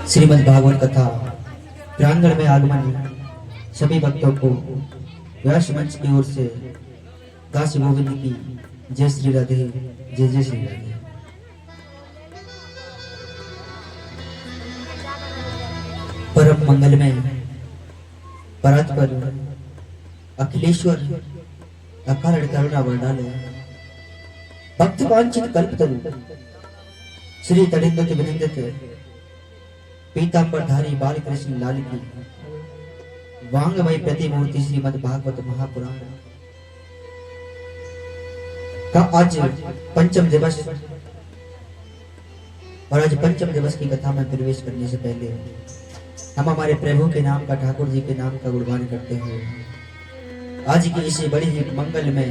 श्रीमद् भागवत कथा प्रांगण में आगमन सभी भक्तों को व्यास मंच की ओर से दास गोविंद की जय श्री राधे, जय जय श्री राधे। परम मंगल में परात्पर अखिलेश्वर अकारण करुणा वर्णालय भक्त वांछित कल्पतरु श्री तड़िंदत विनिंदत पीतांबरधारी बाल कृष्ण लाल की वांगमय प्रतिमूर्ति श्रीमद् भागवत महापुराण का आज पंचम दिवस। और आज पंचम दिवस की कथा में प्रवेश करने से पहले हम हमारे प्रभु के नाम का, ठाकुर जी के नाम का गुणगान करते हुए आज की इसी बड़ी ही मंगल में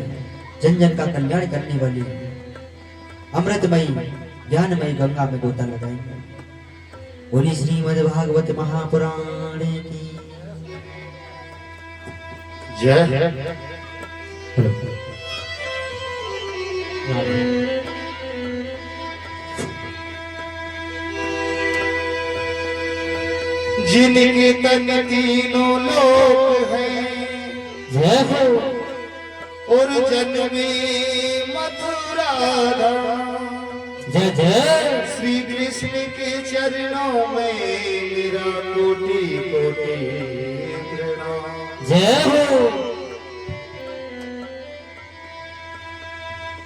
जन जन का कल्याण करने वाली अमृतमयी ज्ञानमयी गंगा में गोता लगाएंगे। बोली श्रीमद् भागवत महापुराण की जय। जिनके तन तीनों लोक हैं, जय हो। और जन्मे मथुरा धाम। जय जय। श्री कृष्ण के चरणों में मेरा कोटि कोटि प्रणाम। जय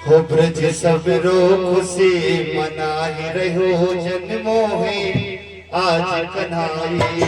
हो ब्रज सब रो खुशी मनाहि रहो जन्मों में आज कन्हाई।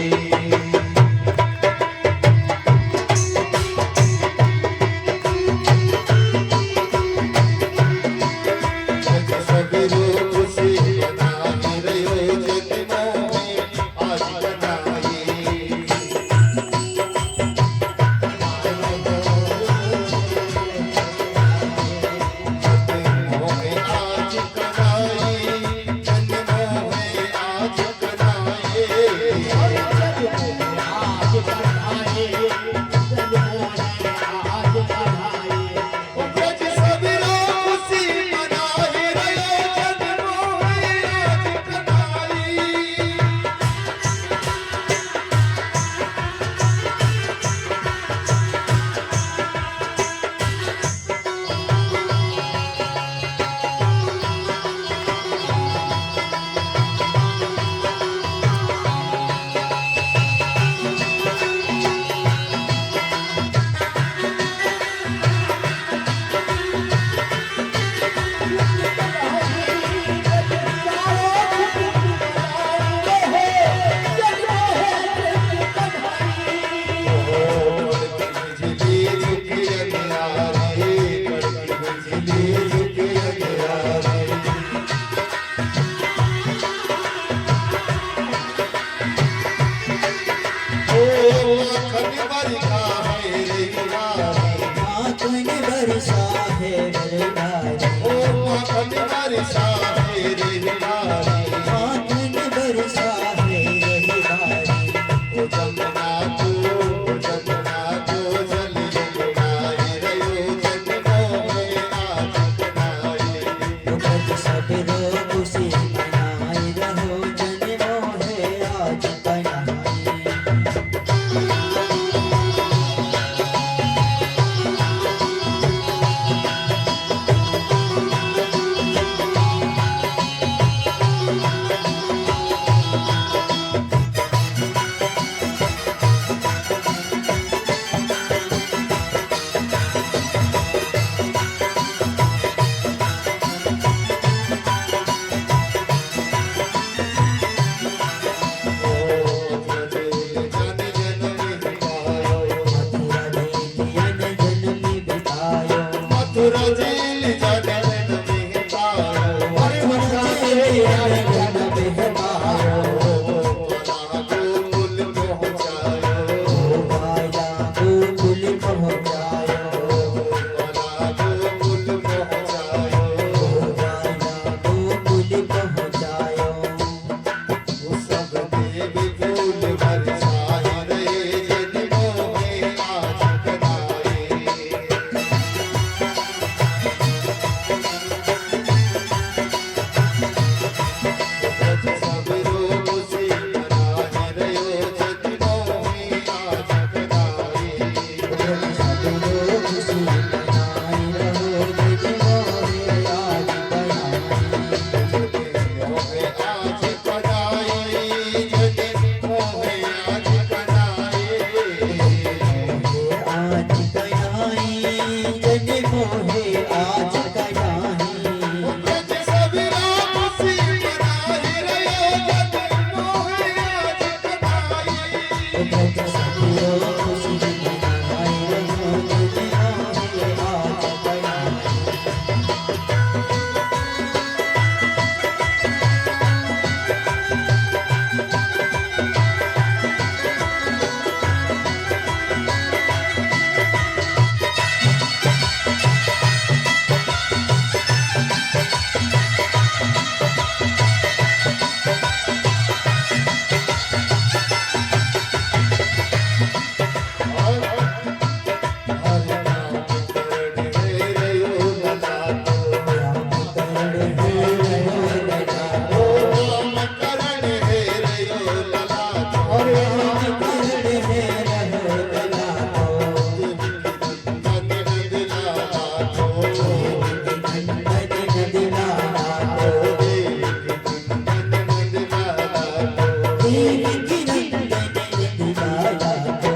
देवकी नंदन लाला को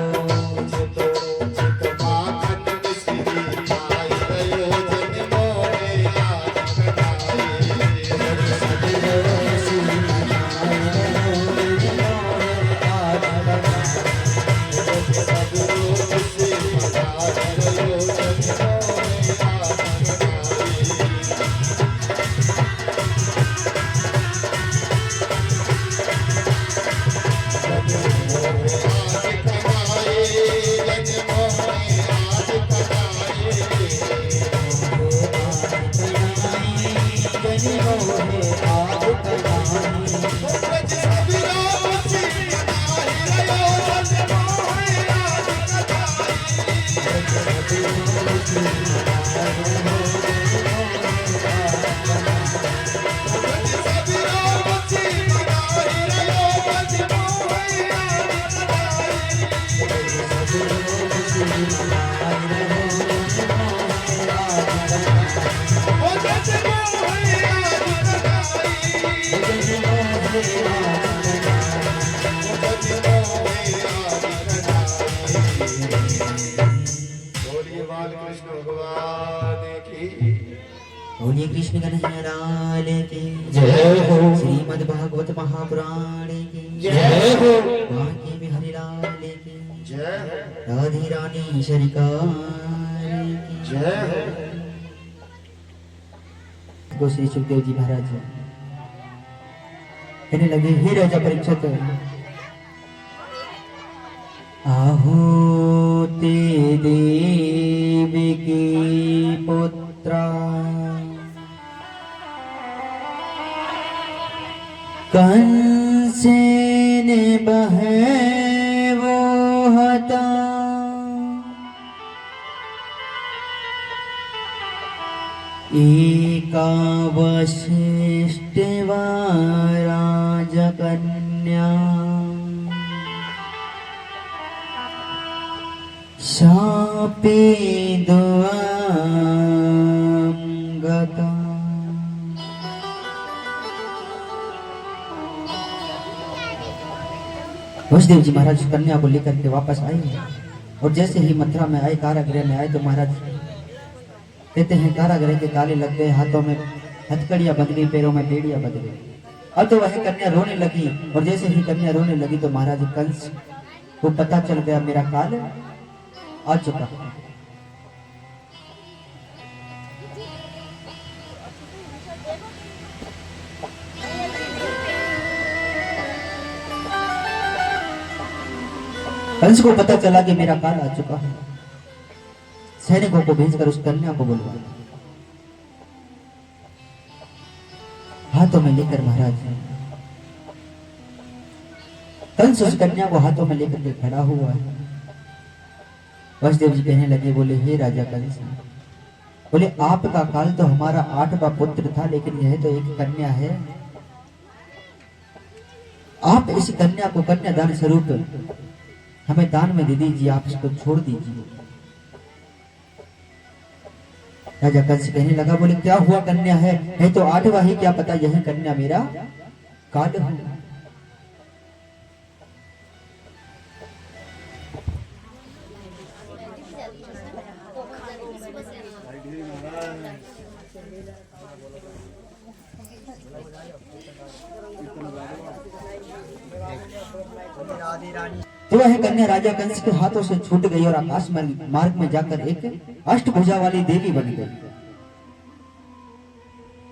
माखन मिश्री खाई रहो जन्मों में आज कनाई। बोलिए कृष्ण कन्हैया लाल की जय हो। श्रीमद् भागवत महापुराण की जय हो। बांके बिहारी लाल की जय राधे रानी सरकार की जय हो। गो श्री सुखदेव जी महाराज कहने लगे, हे राजा परीक्षित, आहो ते देवी की पुत्रा कंसेन बहे वो हता एका वशिष्ठ राजकन्या शापे गता। वसुदेव जी महाराज कन्या को लेकर के वापस आए और जैसे ही मथुरा में आए, कारागृह में आए तो महाराज कहते हैं कारागृह के ताले लग गए, हाथों में हथकड़ियां बंध गई, पैरों में बेड़ियां बंध गई। अब तो वह कन्या रोने लगी और जैसे ही कन्या रोने लगी तो महाराज कंस को पता चल गया मेरा काल आ चुका। कंस को पता चला कि मेरा काल आ चुका है। सैनिकों को भेजकर उस कन्या को बुलवाया, हाथों में लेकर महाराज कंस उस कन्या को हाथों में लेकर के खड़ा हुआ है। वसुदेव जी कहने लगे, बोले हे राजा कंस, बोले आपका काल तो हमारा 8वां पुत्र था, लेकिन यह तो एक कन्या है। आप इस कन्या को कन्यादान स्वरूप हमें दान में दे दीजिए, आप इसको छोड़ दीजिए। राजा कंस कहने लगा, बोले क्या हुआ कन्या है तो 8वां ही, क्या पता यही कन्या मेरा काल हो। तो वह कन्या राजा कंस के हाथों से छूट गई और आकाश में मार्ग में जाकर एक अष्टभुजा वाली देवी बन गई।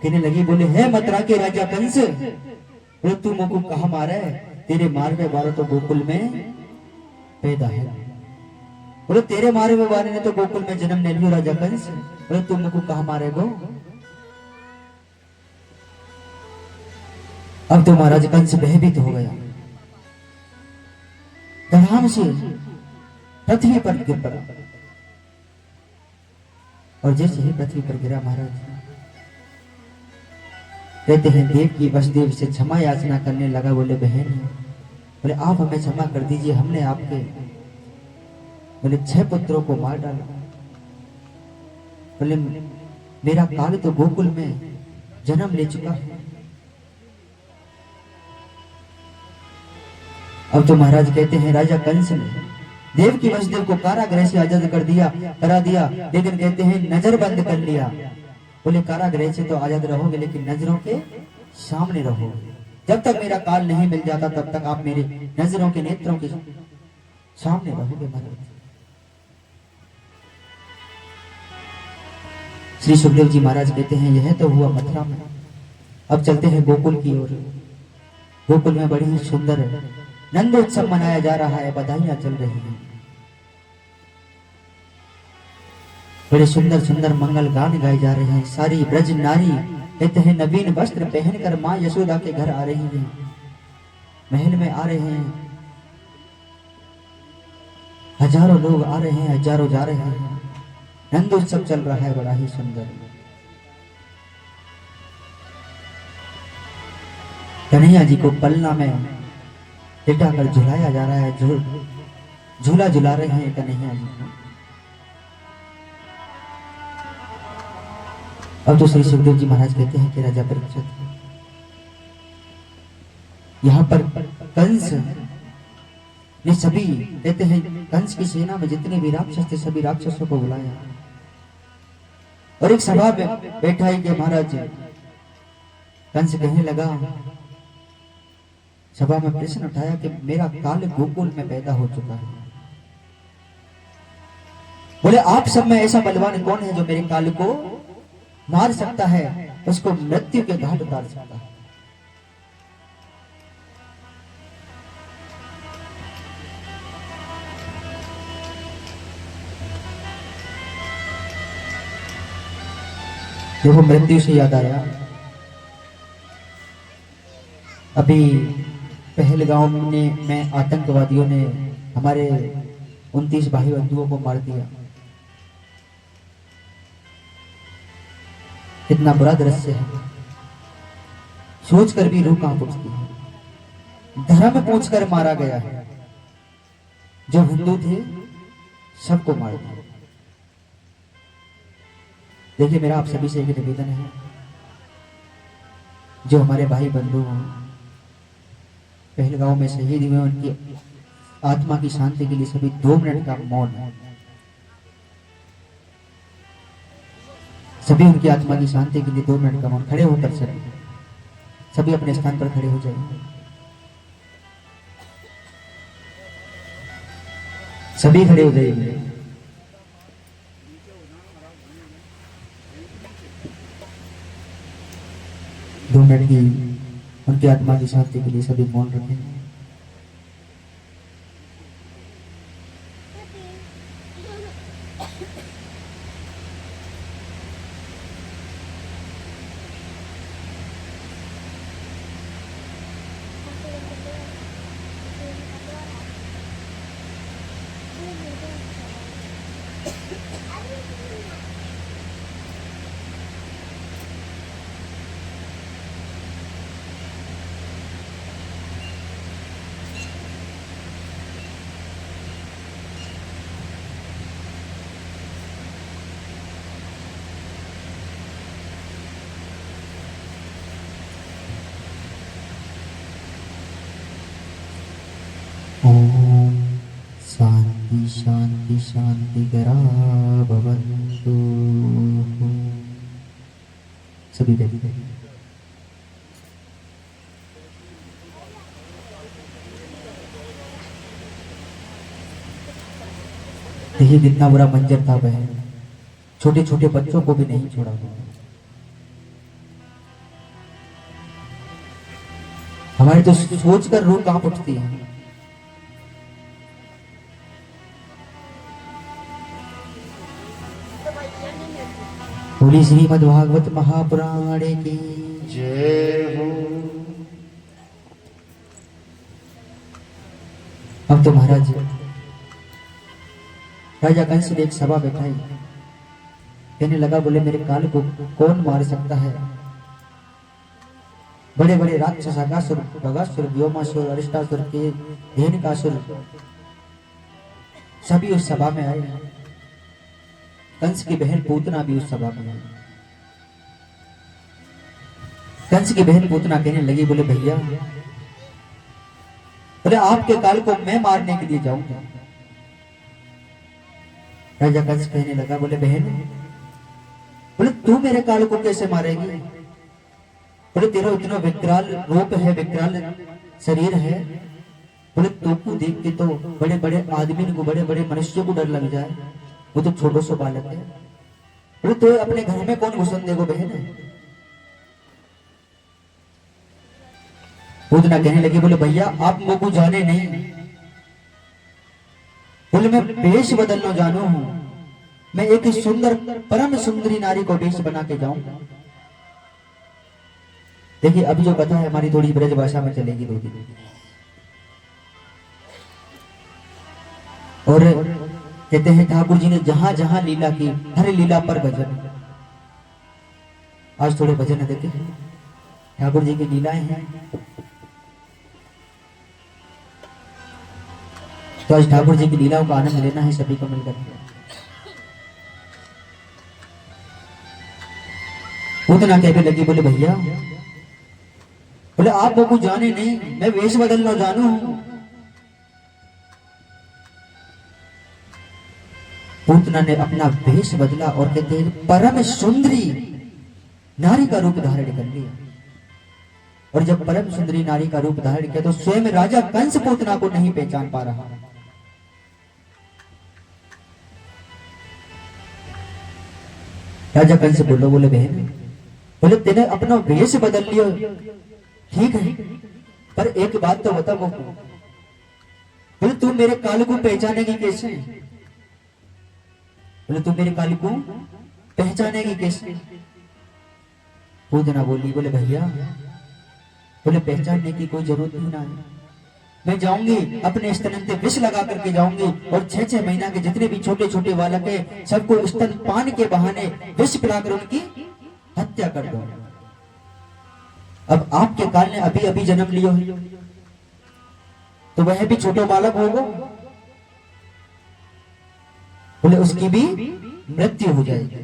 कहने लगी, बोले हे मथुरा के राजा कंस, बोले तू मुझको कहा मारे, तेरे मारने वाला तो गोकुल में पैदा है। बोले तेरे मारे हुए वाले ने तो गोकुल में जन्म नहीं लिया राजा कंस, बोले तू मुझको कहा मारेगो। अब तो महाराज कंस भयभीत हो गया, धड़ाम से पृथ्वी पर गिर पड़ा और जैसे ही पृथ्वी पर गिरा महाराज कहते हैं देव की वसुदेव से क्षमा याचना करने लगा। बोले बहन, बोले आप हमें क्षमा कर दीजिए, हमने आपके बोले 6 पुत्रों को मार डाला। बोले मेरा काल तो गोकुल में जन्म ले चुका है। अब तो महाराज कहते हैं राजा कंस ने देव की वसुदेव को कारागृह से आजाद करा दिया, लेकिन कहते हैं नजर बंद कर लिया। बोले कारागृह से तो आजाद रहोगे, लेकिन नजरों के सामने रहोगे। जब तक मेरा काल नहीं मिल जाता तब तक आप मेरे नजरों के नेत्रों के सामने रहोगे महाराज। श्री सुखदेव जी महाराज कहते हैं यह तो हुआ मथुरा में, अब चलते हैं गोकुल की ओर। गोकुल में बड़ी ही सुंदर नंदोत्सव मनाया जा रहा है, बधाइयां चल रही हैं, बड़े सुंदर सुंदर मंगल गान गाए जा रहे हैं। सारी ब्रज नारी कहते हैं नवीन वस्त्र पहनकर मां यशोदा के घर आ रही हैं, महल में आ रहे हैं। हजारों लोग आ रहे हैं, हजारों जा रहे हैं, नंदोत्सव चल रहा है, बड़ा ही सुंदर। कन्हैया जी को पलना में लिटाकर झुलाया जा रहा है, झूला झुला रहे हैं कन्हैया जी को। अब तो श्री सुखदेव जी महाराज कहते हैं कि राजा परीक्षित, यहाँ पर कंस ने सभी, कहते हैं कंस की सेना में जितने भी राक्षस थे सभी राक्षसों को बुलाया और एक सभा बैठाई के महाराज। कंस कहने लगा, सभा में प्रश्न उठाया कि मेरा काल गोकुल में पैदा हो चुका है। बोले आप सब में ऐसा बलवान कौन है जो मेरे काल को मार सकता है, उसको मृत्यु के घाट उतार सकता है। देखो मृत्यु से याद आया, अभी पहलगांव में आतंकवादियों ने हमारे 29 भाई बंधुओं को मार दिया। कितना बुरा दृश्य है, सोचकर भी रूह कांप उठती है। धर्म पूछकर मारा गया है, जो हिंदू थे सबको मार दिया। देखिए मेरा आप सभी से एक निवेदन है, जो हमारे भाई बंधु पहलगांव में शहीद हुए उनकी आत्मा की शांति के लिए सभी 2 मिनट का मौन, सभी उनकी आत्मा की शांति के लिए 2 मिनट का मौन। खड़े होकर सभी अपने स्थान पर खड़े हो जाएंगे। सभी खड़े हो जाइए। दो मिनट की उनकी आत्मा की शांति के लिए सभी मौन रखें। ओम शांति शांति शांति करा भवन्तु। सभी बैठ गए। देखिए कितना बुरा मंजर था वह, छोटे छोटे बच्चों को भी नहीं छोड़ा गया। हमारी तो सोचकर रूह कांप उठती है। बोली श्रीमद् भागवत महापुराण की जय हो। अब तो महाराज राजा कंस ने एक सभा बैठाई, कहने लगा, बोले मेरे काल को कौन मार सकता है। बड़े बड़े राक्षस अगासुर, बगासुर, व्योमासुर, अरिष्टासुर के धेनुकासुर सभी उस सभा में आए। कंस की बहन पूतना भी उस सभा में आई। कंस की बहन पूतना कहने लगी, बोले भैया बोले आपके काल को मैं मारने के लिए जाऊंगा। राजा कंस कहने लगा, बोले बहन, बोले तू मेरे काल को कैसे मारेगी? बोले तेरा इतना विकराल रूप है, विकराल शरीर है, बोले तू को देख के तो बड़े बड़े आदमी को, बड़े बड़े मनुष्य को डर लग जाए, वो तो छोटो सो बालक है। बोले तो अपने घर में कौन घुसन देगो बहन? पूतना कहने लगी, बोले भैया आप मुझको जाने नहीं, बोले मैं वेश बदलना जानू हूं, मैं एक सुंदर परम सुंदरी नारी को वेश बना के जाऊंगा। देखिए अभी जो कथा है हमारी थोड़ी ब्रज भाषा में चलेगी दो दिन, और कहते हैं ठाकुर जी ने जहां जहां लीला की, हर लीला पर भजन। आज थोड़े भजन देखे ठाकुर जी की लीलाएं हैं, तो आज ठाकुर जी की लीलाओं का आनंद लेना है सभी को मिलकर। पूतना कहने लगी, बोले भैया, बोले आप वो कुछ जाने नहीं, मैं वेश बदलना जानू हूं। पूतना ने अपना वेश बदला और कहते हैं परम सुंदरी नारी का रूप धारण कर लिया। और जब परम सुंदरी नारी का रूप धारण किया तो स्वयं राजा कंस पूतना को नहीं पहचान पा रहा। राजा कंस बोलो, बोले बहन, बोले तेने अपना वेश बदल लिया, ठीक है, पर एक बात तो बता, बोले तू मेरे काल को पहचानेगी कैसे? बोले तू मेरे काल को पहचानेगी कैसे? पूतना बोली, बोले भैया, बोले पहचानने की कोई जरूरत नहीं ना है, मैं जाऊंगी अपने स्तन पे विष लगा करके जाऊंगी और 6-6 महीना के जितने भी छोटे छोटे बालक है सबको स्तन पान के बहाने विष पिलाकर उनकी हत्या कर दो। अब आपके काल ने अभी अभी जन्म लियो है तो वह भी छोटा बालक होगा, बोले उसकी भी मृत्यु हो जाएगी।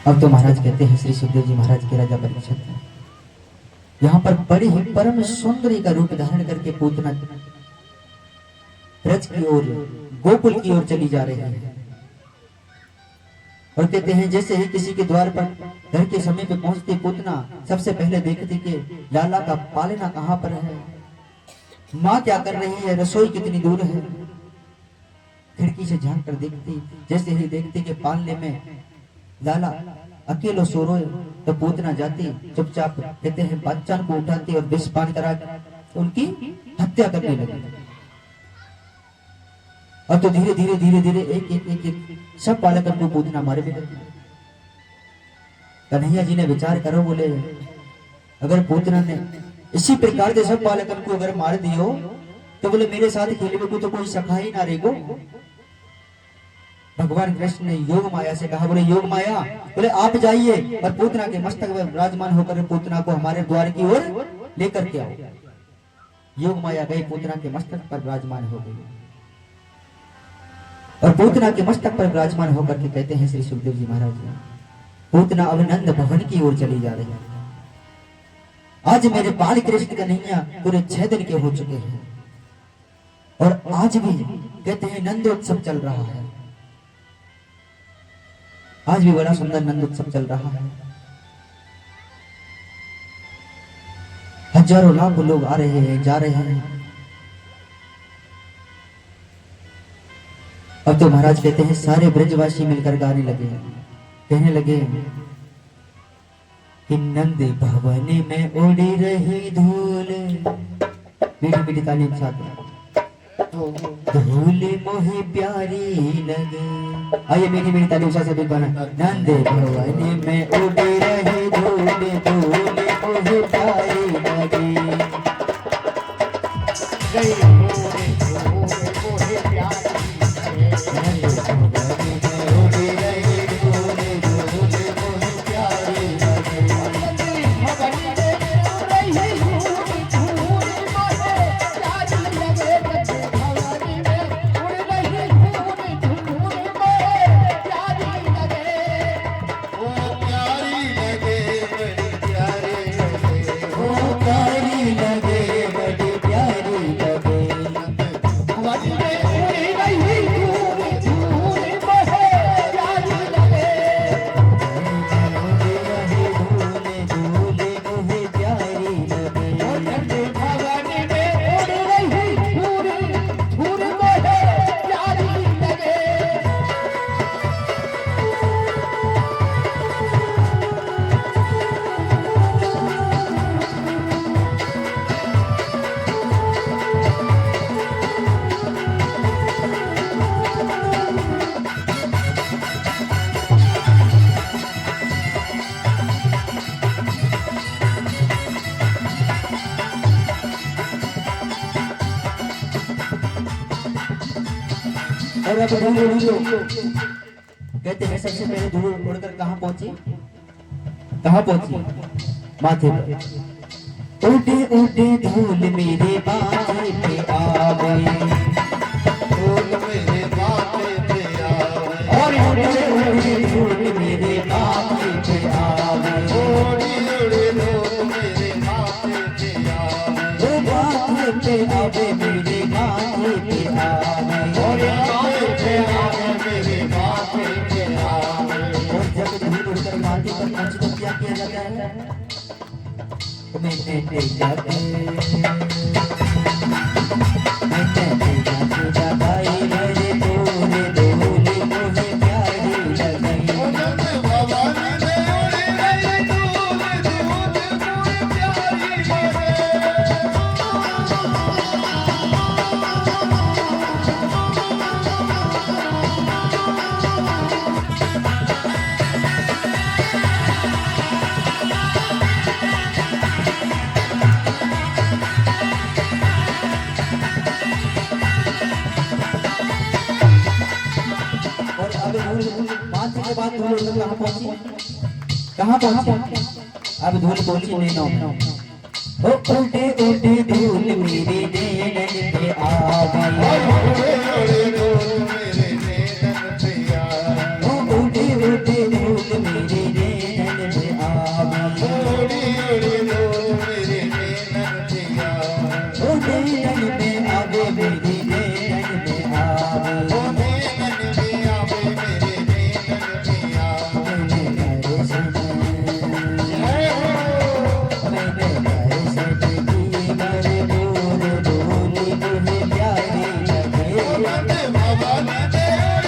अब तो महाराज कहते हैं, श्री सुखदेव जी महाराज के राजा परीक्षित यहाँ पर बड़ी ही परम सुंदरी का रूप धारण करके पूतना ब्रज की ओर, गोकुल की ओर चली जा रही है। और कहते हैं जैसे ही किसी के द्वार पर घर के समय पे पहुंचती पूतना सबसे पहले देखती कि लाला का पालना कहाँ पर है, माँ क्या कर रही है, रसोई कितनी दूर है। खिड़की से झांक कर देखती, जैसे ही देखती कि पालने में लाला अकेलो सो रहे तो पूतना जाती चुपचाप, कहते हैं बच्चा को उठाती और विष पान करा उनकी हत्या करने लगी। अब तो धीरे धीरे धीरे धीरे एक एक एक एक सब बालकों को पूतना मारे भी लगी। कन्हैया जी ने विचार करो, बोले अगर पूतना ने इसी प्रकार से सब बालकों को अगर मार दियो तो बोले मेरे साथ खेलने को तो कोई सखा ही ना रहेगो। भगवान कृष्ण ने योग माया से कहा, बोले योग माया, बोले आप जाइए और पूतना के मस्तक में विराजमान होकर पूतना को हमारे द्वार की ओर लेकर के आओ। योग माया गई, पूतना के मस्तक पर विराजमान हो गई और पूतना के मस्तक पर विराजमान होकर के कहते हैं श्री सुखदेव जी महाराज, पूतना अब नंद भवन की ओर चली जा रही है। आज मेरे बाल कृष्ण कन्हैया पूरे 6 दिन के हो चुके हैं और आज भी कहते हैं नंदोत्सव चल रहा है। आज भी बड़ा सुंदर नंदोत्सव चल रहा है। हजारों लाखों लोग आ रहे हैं, जा रहे हैं। अब तो महाराज कहते हैं सारे ब्रजवासी मिलकर गाने लगे, कहने लगे कि नंद भवन में उड़ी रही धूल, मीठी मीठी ताली साथ धूल मोहे प्यारी लगे। आइए मीठी मीठी ताली से भी गाना, नंद भवन में उड़ी रही धूल, धूल मोहे प्यारी लगे। प्यारी और अब धूल उड़ी तो कहते हैं सबसे पहले धूल उड़कर कहाँ पहुंची, कहाँ पहुंची, माथे पर। उड़े उड़े धूल मेरे माथे पे आ गई, धूल मेरे माथे पे आवे, और उड़े उड़े धूल मेरे माथे पे आ गई, उड़ी उड़ी धूल मेरे माथे पे आवे, वो माथे पे आवे मेरे माथे पे आवे, और माथे पे आवे मेरे माथे पे आवे। और जब धूल उड़कर माथे पर पहुंचे तो क्या किया जाता है, मैंने जाते भाई मेरे बोले बोले मुझे प्यारी लगी, बाबा ने उड़ी गई धूल धूल मुझे प्यारी लगे। और अब धूल माथे के बाद धूल उड़कर कहाँ पहुंची, कहाँ पहुंची, अब धूल पहुंची नैनों में। ओ उड़े उड़े धूल मेरे नैनन पे आ गई, उड़ी धूल मेरे नैनन पे आवे, ओ उड़े उड़े धूल मेरे नैनन पे आ गई, उड़ी उड़ी धूल मेरे नैनन पे आवे, ओ नैनन में आवे मेरे नैनन में आवे, ओ नैनन में आवे मेरे नैनन में आवे। मैंने दर्शन जय हो मैंने दर्शन की मेरे बोले बोले मुझे प्यारी लगे, बाबा ने उड़ी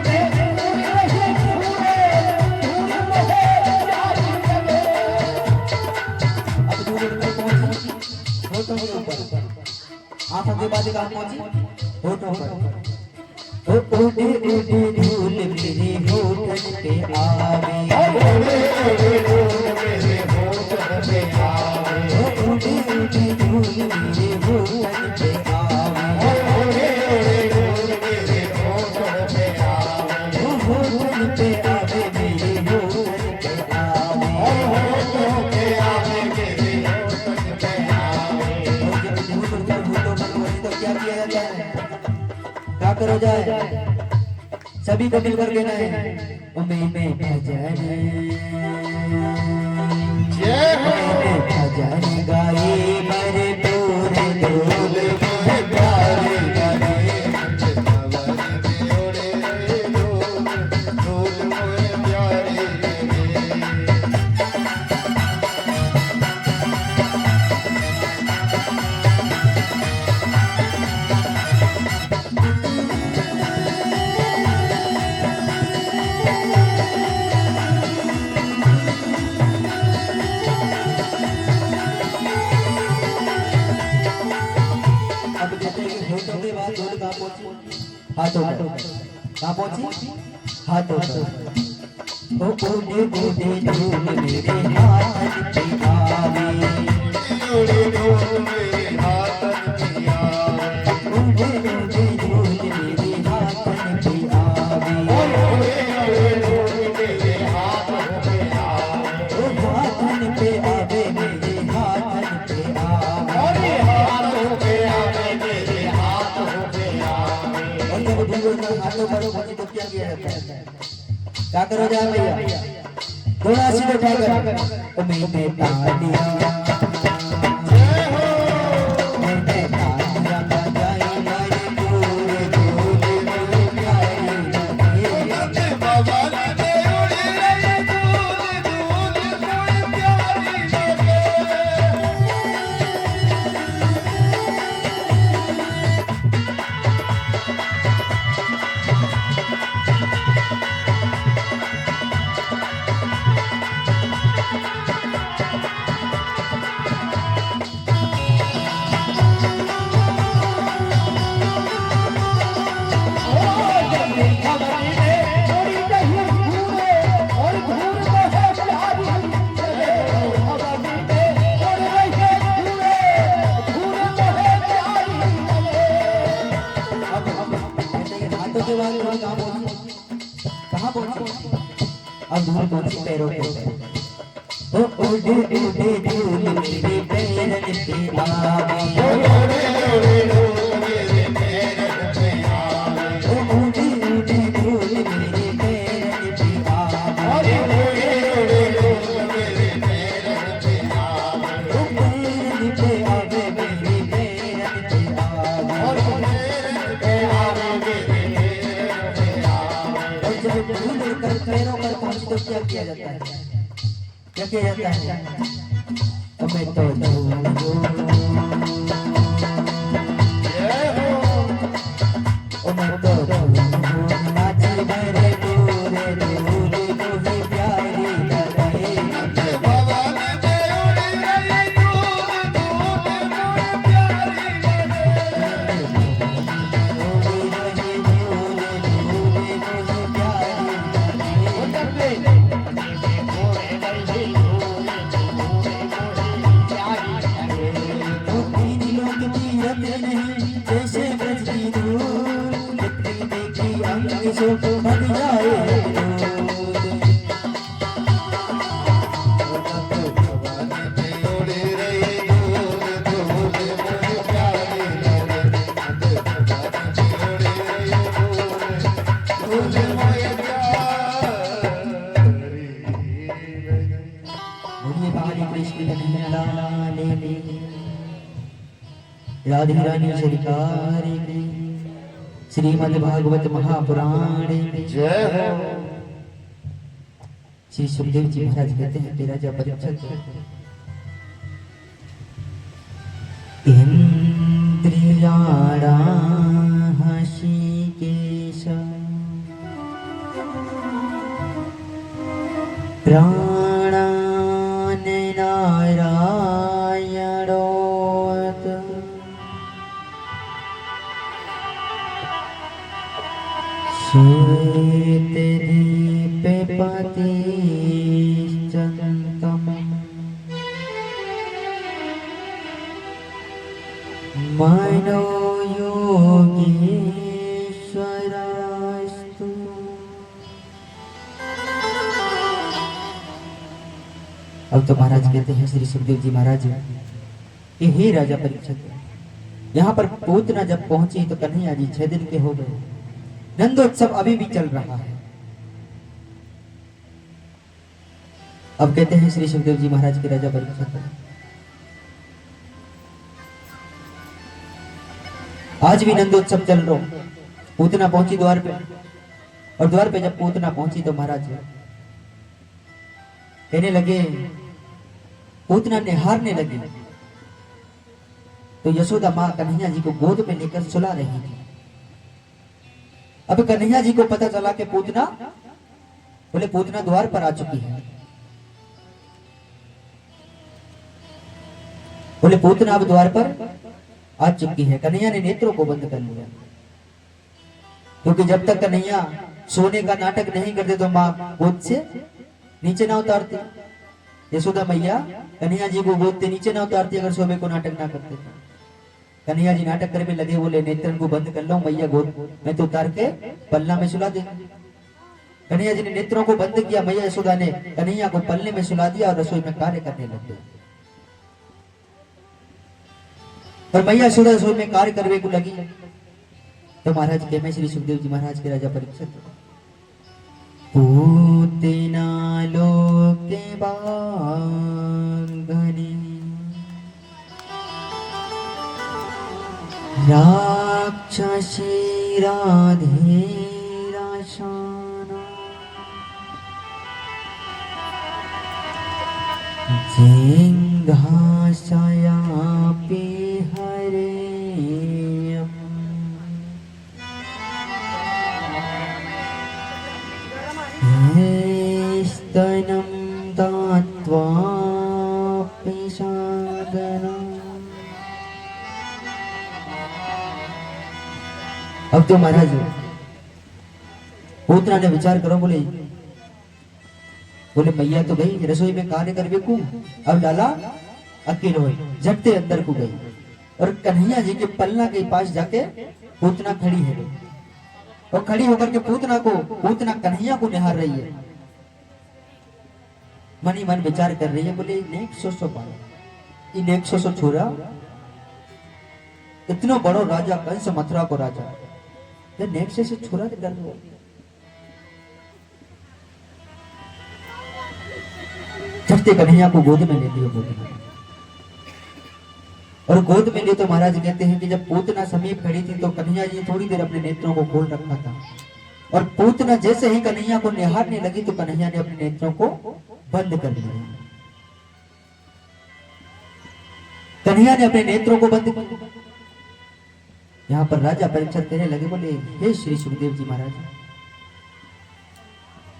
गई धूल धूल मुझे प्यारी लगे। अब धूल उड़कर पहुंची होठों के ऊपर, आंखों के बाद कहाँ पहुंची, होठों पर। ओ उड़े उड़े धूल मेरे होठन पे आवे, उड़ी उड़ी धूल मेरे होठन पे आवे, ओ उड़े उड़े धूल मेरे होठन पे आवे, उड़ी उड़ी धूल मेरे होठन पे आवे, ओ होठन पे आवे मेरे होठन पे आवे, होठों पे आवे मेरे होठन पे आवे। और जब धूल उड़कर होठों पर पहुंची तो क्या किया जाता है, क्या करो जाए, सभी को मिलकर कहना है, ओ मैंने भजन जय हो मैंने भजन गाए मेरे पूरे धूल मुझे प्यारी लगे, सवारी में उड़े धूल धूल मुझे प्यारी लगे। अब कहते हैं कि होठों के बाद धूल कहाँ पहुंची, हाथों पर, कहाँ पहुंची, हाथों पर। ओ उड़े उड़े धूल मेरे हाथन पे आवे, उड़ी धूल मेरे हाथन पे आवे, उड़े उड़े धूल मेरे हाथन पे आवे, उड़ी उड़ी धूल मेरे हाथन पे आवे, ओ हाथन पे आवे मेरे हाथन पे आवे, और हाथों पे आवे मेरे हाथों पे आवे। और जब धूल उड़कर हाथों पर पहुंची तो क्या किया जाता है, क्या करो जाए भैया, थोड़ा सी उठाकर, ओ मैंने तालियां जय हो मैंने तालियां बजाई मेरे पूरे धूल मुझे प्यारी लगी, बाबा ने उड़ी गई धूल धूल मुझे प्यारी लगे। अब धूल कौन सी पैरों के ऊपर ओ उड़े उड़े धूल मेरे पैरन पे आवे ओ उड़े उड़े धूल मेरे पैरन पे आवे ओ उड़े उड़े धूल मेरे पैरन पे आवे ओ उड़े उड़े धूल मेरे पैरन पे आवे ओ पैरन पे आवे मेरे पैरन पे आवे ओ पैरन पे आवे मेरे पैरन पे आवे और जब धूल कर पैरों पर पहुंचे तो क्या किया जाता है क्या किया जाता है मैं तो ओ मैं तो नाचे मेरे दूरे दूरे मुझे प्यारी लगे भवन पे उड़ गई दूर दूर मुझे प्यारी लगे उड़ गई दूरे दूरे मुझे प्यारी लगे जैसे ब्रज की धूल देखी देखी अंग से भग जाए राधे रानी सरकार की श्रीमद् भागवत महापुराण की जय हो। श्री सुखदेव जी महाराज कहते हैं कि राजा परीक्षित इंद्रियाणा हृषिकेश प्राणान नारायणोत श्वेत दीपपति चंतम मनो योगीश्वरास्तु अब तो महाराज कहते हैं श्री सुखदेव जी महाराज कि हे राजा परीक्षित यहाँ पर पूतना जब पहुंची तो कन्हैया जी 6 दिन के हो गए नंदोत्सव अभी भी चल रहा है। अब कहते हैं श्री सुखदेव जी महाराज के राजा परीक्षित आज भी नंदोत्सव चल रहा। पूतना पहुंची द्वार पे और द्वार पे जब पूतना पहुंची तो महाराज कहने लगे पूतना निहारने लगी तो यशोदा माँ कन्हैया जी को गोद में लेकर सुला रही थी। अब कन्हैया जी को पता चला कि पूतना बोले पूतना द्वार पर आ चुकी है। बोले पूतना अब द्वार पर आ चुकी है। कन्हैया ने नेत्रों को बंद कर लिया क्योंकि जब तक कन्हैया सोने का नाटक नहीं करते तो माँ गोद से नीचे ना उतारती। यशोदा मैया कन्हैया जी को गोद से नीचे ना उतारती अगर सोने को नाटक ना करते तो। कन्हैया जी नाटक करने लगे बोले नेत्रन को बंद कर लो मैया गोद मैं तो उतार के पल्ला में सुला दे। कन्हैया जी ने नेत्रों को बंद किया। मैया यशोदा ने कन्हैया को पल्ले में सुला दिया और रसोई में कार्य करने लग गए। और मैया यशोदा रसोई में कार्य करने को लगी तो महाराज के मैं श्री सुखदेव जी महाराज के राजा परीक्षित पूतना लोके बांगनी राक्षसी राधे राशाना जिंघासयापि हरेयम् स्तनं दात्वा पिशादनम्। अब तो महाराज पूतना ने विचार करो बोले मैया तो गई रसोई में कार्य कर बेकू अब डाला अकेले हुई झटते अंदर को गई और कन्हैया जी के पलना के पास जाके पूतना खड़ी है और खड़ी होकर के पूतना कन्हैया को निहार रही है। मन ही मन विचार कर रही है, बोले नेक सो पाए इन 100 छोरा इतना बड़ो राजा कंस मथुरा को राजा ये नेक से छोरा के डर लो चढ़ते कन्हैया को गोद में ले लियो गोद में और गोद में लिए तो महाराज कहते हैं कि जब पूतना समीप खड़ी थी तो कन्हैया जी थोड़ी देर अपने नेत्रों को खोल रखा था और पूतना जैसे ही कन्हैया को निहारने लगी तो कन्हैया ने अपने नेत्रों को बंद कर दिया। कन्हैया ने अपने नेत्रों को बंद किया। यहाँ पर राजा परीक्षित कहने लगे, बोले हे श्री सुखदेव जी महाराज,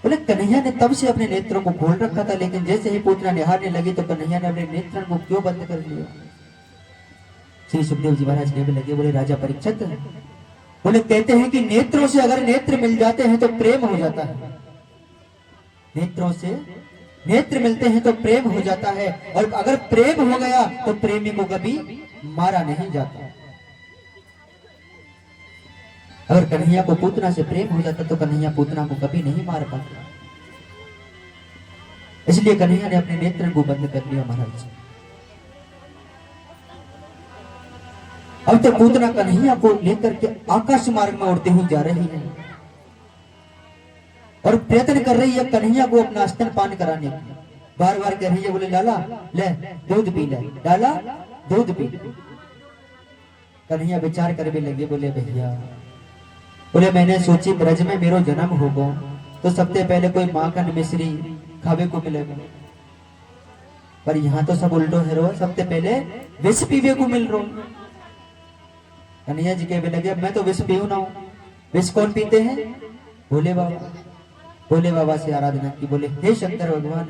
बोले कन्हैया ने तब से अपने नेत्रों को खोल रखा था लेकिन जैसे ही पूतना निहारने लगी तो कन्हैया ने अपने नेत्रों को क्यों बंद कर लिया। श्री सुखदेव जी महाराज कहने लगे, बोले राजा परीक्षित, बोले कहते हैं कि नेत्रों से अगर नेत्र मिल जाते हैं तो प्रेम हो जाता है, नेत्रों से नेत्र मिलते हैं तो प्रेम हो जाता है और अगर प्रेम हो गया तो प्रेमी को कभी मारा नहीं जाता। अगर कन्हैया को पूतना से प्रेम हो जाता तो कन्हैया पूतना को कभी नहीं मार पाता, इसलिए कन्हैया ने अपने नेत्र को बंद कर लिया महाराज। अब तो पूतना कन्हैया को लेकर के आकाश मार्ग में उड़ती हुई जा रही है और प्रयत्न कर रही है कन्हैया को अपना स्तन पान कराने की। बार बार कह रही है, बोले लाला ले दूध पी ले, लाला दूध पी ले। कन्हैया विचार करने लगे, बोले भैया, बोले मैंने सोची ब्रज में मेरो जन्म होगा तो सबसे पहले कोई माखन मिश्री खावे को मिलेगा, पर यहाँ तो सब उल्टो है रो, सबसे पहले विष पीवे को मिल रहा। कन्हैया जी कहने लगे, मैं तो विष पीऊ ना हूं। विष कौन पीते हैं? भोले बाबा। भोले बाबा से आराधना की, बोले हे शंकर भगवान,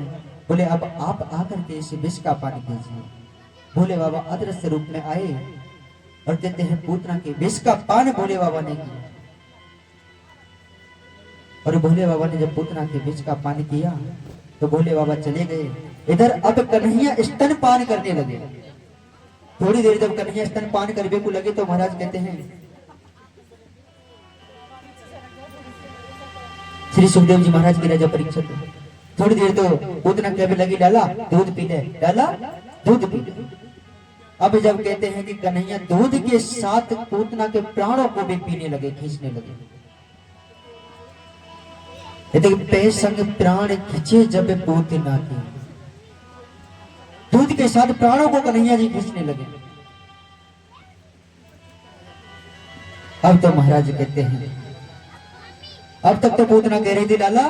बोले अब आप आकर के इसे विष का पानी कीजिए। भोले बाबा अदृश्य रूप में आए और कहते हैं पूतना के विष का पान भोले बाबा ने किया। और भोले बाबा ने जब पूतना के विष का पान किया तो भोले बाबा चले गए। इधर अब कन्हैया स्तन पान करने लगे। थोड़ी देर जब कन्हैया स्तन पान करने को लगे तो महाराज कहते हैं, श्री सुखदेव जी महाराज की राजा परीक्षित, थोड़ी देर तो पूतना कहने लगी, लाला दूध पी ले, लाला दूध पी ले। अब जब कहते हैं कि कन्हैया दूध के साथ पूतना के प्राणों को भी पीने लगे, खींचने लगे। पे संग प्राण खींचे जब पूतना के, दूध के साथ प्राणों को कन्हैया जी खींचने लगे। अब तो महाराज कहते हैं, अब तक तो पूतना कह रही थी लाला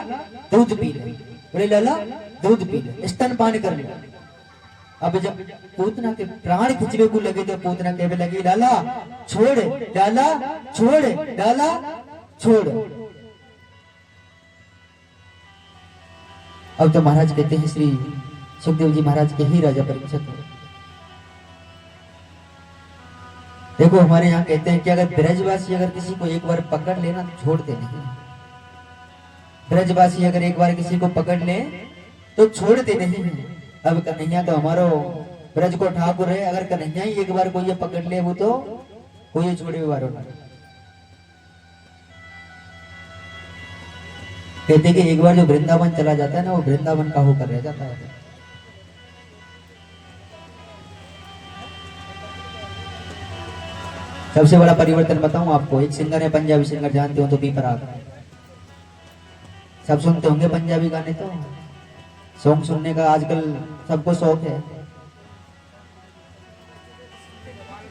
दूध पी ले, बोले लाला दूध पी ले, स्तन पान कर ले। अब जब पूतना के प्राण खिंचवे को लगे तो पूतना कहने लगी, लाला छोड़, लाला छोड़, लाला छोड़। अब तो महाराज कहते हैं, श्री सुखदेव जी महाराज के ही राजा परीक्षित है। देखो हमारे यहाँ कहते हैं कि अगर ब्रजवासी अगर किसी को एक बार पकड़ लेना तो छोड़ते नहीं। ब्रजवासी अगर एक बार किसी को पकड़ ले तो छोड़ते नहीं है। अब कन्हैया तो हमारो ब्रज को ठाकुर है, अगर कन्हैया ही एक बार कोई ये पकड़ ले वो तो कोई छोड़े वारो ना। कहते कि एक बार जो वृंदावन चला जाता है ना वो वृंदावन का होकर रह जाता है। सबसे बड़ा परिवर्तन बताऊं आपको, एक सिंगर है पंजाबी सिंगर, जानते हो तो पीपराग, सब सुनते होंगे पंजाबी गाने। तो सॉन्ग सुनने का आजकल सबको शौक है।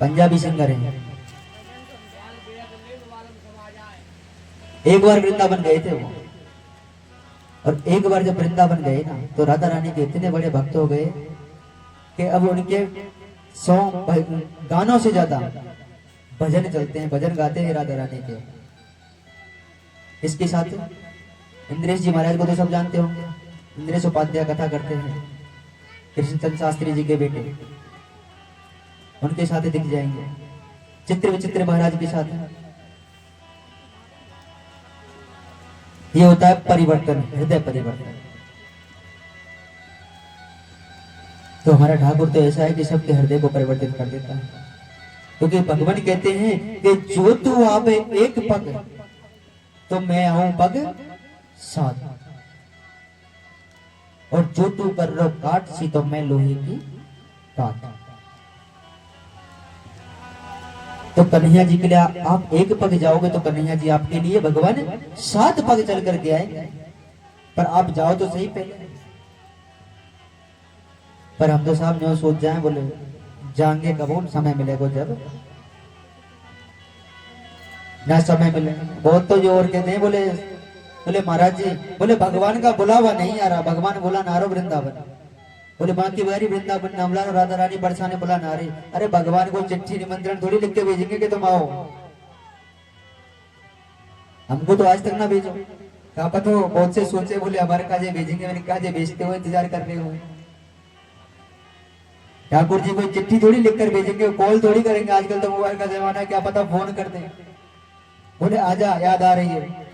पंजाबी सिंगर है, एक बार वृंदावन गए थे वो, और एक बार जब वृंदावन गए ना तो राधा रानी के इतने बड़े भक्त हो गए कि अब उनके सॉन्ग गानों से ज्यादा भजन चलते हैं, भजन गाते हैं राधा रानी के। इसके साथ इंद्रेश जी महाराज को तो सब जानते होंगे, इंद्रेश उपाध्याय कथा करते हैं, कृष्णचंद्र शास्त्री जी के बेटे, उनके साथ दिख जाएंगे। चित्र विचित्र महाराज के साथ ये होता है परिवर्तन, हृदय परिवर्तन। तो हमारा ठाकुर तो ऐसा है कि सबके हृदय को परिवर्तित कर देता है, क्योंकि भगवान कहते हैं कि जो तू आवे एक पग तो मैं आऊं पग साथ। और जो तू कर रो काट सी तो मैं लोहे की काट। तो कन्हैया जी के लिए आप एक पग जाओगे तो कन्हैया जी आपके लिए भगवान 7 पग चल करके आएंगे। पर आप जाओ तो सही पहले। पर हम तो साहब जो सोच जाए बोले जाएंगे कब, समय मिलेगा जब ना समय मिले। बहुत तो जो और कहते हैं बोले बोले महाराज जी बोले भगवान का बुलावा नहीं आ रहा, भगवान बोला नारो वृंदावन। बोले बाकी बारी वृंदावन नामला राधा रानी बरसाने बोला नारे। अरे भगवान को चिट्ठी निमंत्रण थोड़ी लिख के भेजेंगे कि तुम आओ, हमको तो आज तक ना भेजो। कहा पता हो बहुत से सोचे बोले हमारे काजे भेजेंगे, मैंने काजे भेजते हुए इंतजार कर रहे हो। ठाकुर जी कोई चिट्ठी थोड़ी लिख कर भेजेंगे, कॉल थोड़ी करेंगे, आजकल तो मोबाइल का जमाना है, क्या पता फोन कर दें। बोले आजा याद आ रही है।